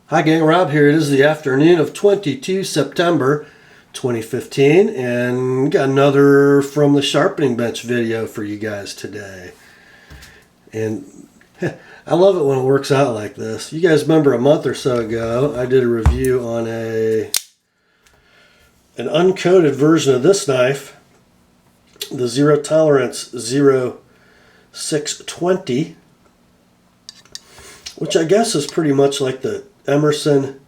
Hi gang, Rob here. It is the afternoon of 22 September 2015 and got another from the sharpening bench video for you guys today. And I love it when it works out like this. You guys remember a month or so ago I did a review on an uncoated version of this knife, the Zero Tolerance 0630, which I guess is pretty much like the Emerson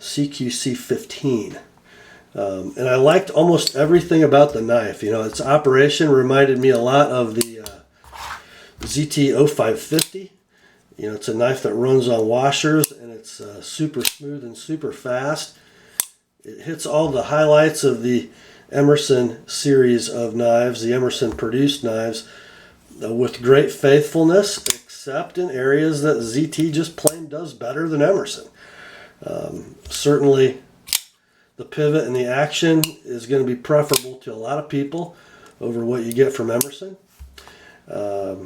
CQC 15. And I liked almost everything about the knife. You know, its operation reminded me a lot of the ZT0530. You know, it's a knife that runs on washers and it's super smooth and super fast. It hits all the highlights of the Emerson series of knives, the Emerson produced knives, with great faithfulness, except in areas that ZT just plain does better than Emerson. Certainly the pivot and the action is going to be preferable to a lot of people over what you get from Emerson. A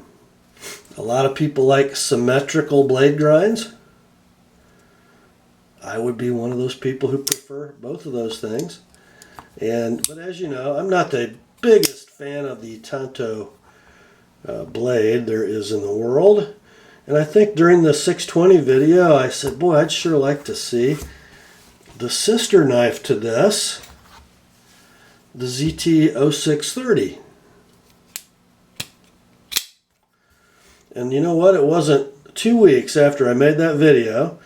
lot of people like symmetrical blade grinds. I would be one of those people who prefer both of those things. But as you know, I'm not the biggest fan of the tanto blade there is in the world. And I think during the 620 video, I said, boy, I'd sure like to see the sister knife to this, the ZT0630. And you know what? It wasn't 2 weeks after I made that video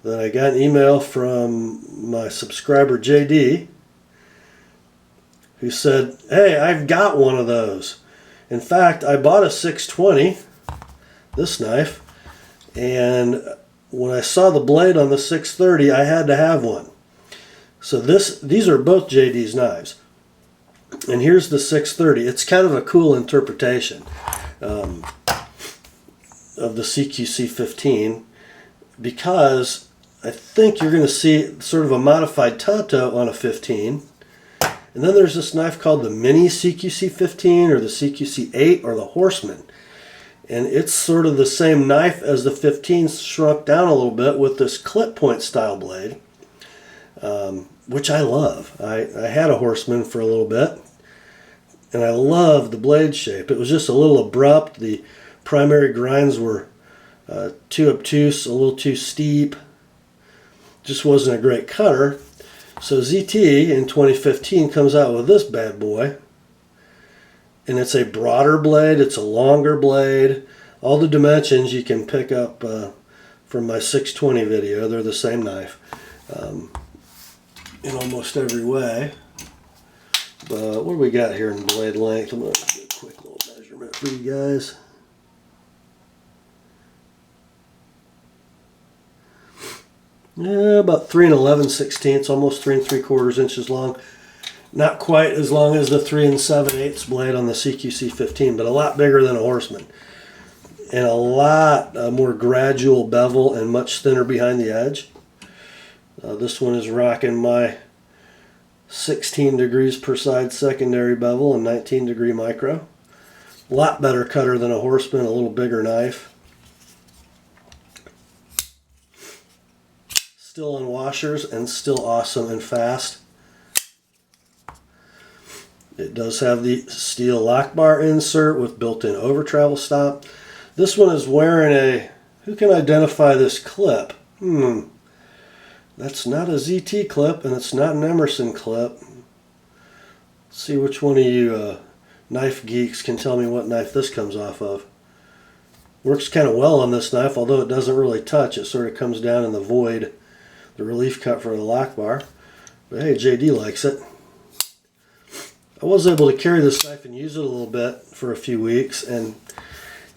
that I got an email from my subscriber JD, who said, hey, I've got one of those. In fact, I bought a 620, this knife, and when I saw the blade on the 630, I had to have one. So these are both JD's knives. And here's the 630. It's kind of a cool interpretation of the CQC 15, because I think you're going to see sort of a modified tanto on a 15. And then there's this knife called the mini CQC 15 or the CQC 8 or the Horseman. And it's sort of the same knife as the 15, shrunk down a little bit with this clip point style blade, which I love. I had a Horseman for a little bit, and I love the blade shape. It was just a little abrupt. The primary grinds were too obtuse, a little too steep. Just wasn't a great cutter. So ZT in 2015 comes out with this bad boy. And it's a broader blade, it's a longer blade. All the dimensions you can pick up from my 620 video. They're the same knife in almost every way. But what do we got here in blade length? I'm going to do a quick little measurement for you guys. Yeah, about 3 11/16, almost 3 3/4 inches long. Not quite as long as the 3 7/8 blade on the CQC 15, but a lot bigger than a Horseman. And a lot more gradual bevel and much thinner behind the edge. This one is rocking my 16 degrees per side secondary bevel and 19 degree micro. A lot better cutter than a Horseman, a little bigger knife. Still on washers and still awesome and fast. It does have the steel lock bar insert with built-in over travel stop. This one is wearing a, who can identify this clip? That's not a ZT clip and it's not an Emerson clip. Let's see which one of you knife geeks can tell me what knife this comes off of. Works kind of well on this knife, although it doesn't really touch. It sort of comes down in the void, the relief cut for the lock bar. But hey, JD likes it. I was able to carry this knife and use it a little bit for a few weeks, and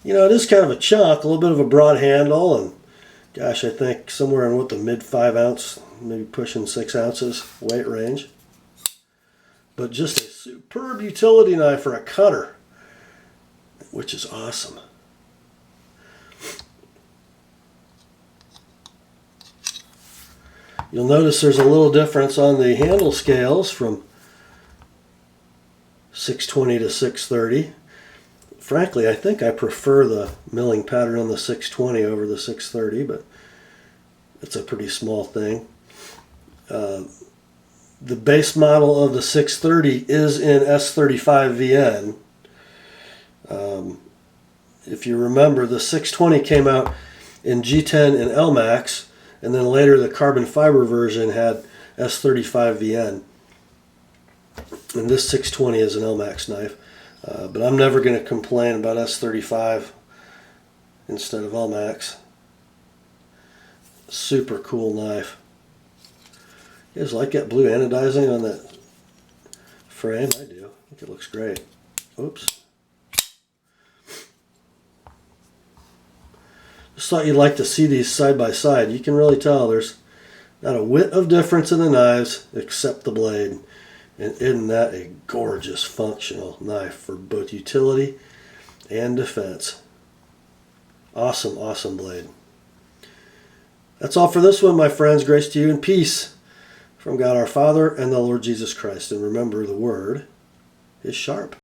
you know, it is kind of a chunk, a little bit of a broad handle, and gosh, I think somewhere in what, the mid 5 ounce, maybe pushing 6 ounces weight range. But just a superb utility knife for a cutter, which is awesome. You'll notice there's a little difference on the handle scales from 620 to 630. Frankly, I think I prefer the milling pattern on the 620 over the 630, but It's a pretty small thing. The base model of the 630 is in S35VN. If you remember, the 620 came out in G10 and LMAX, and then later the carbon fiber version had S35VN. And this 620 is an LMAX knife. But I'm never going to complain about S35 instead of LMAX. Super cool knife. You guys like that blue anodizing on that frame? I do. I think it looks great. Oops. Just thought you'd like to see these side by side. You can really tell there's not a whit of difference in the knives except the blade. And isn't that a gorgeous functional knife for both utility and defense? Awesome, awesome blade. That's all for this one, my friends. Grace to you and peace from God our Father and the Lord Jesus Christ. And remember, the word is sharp.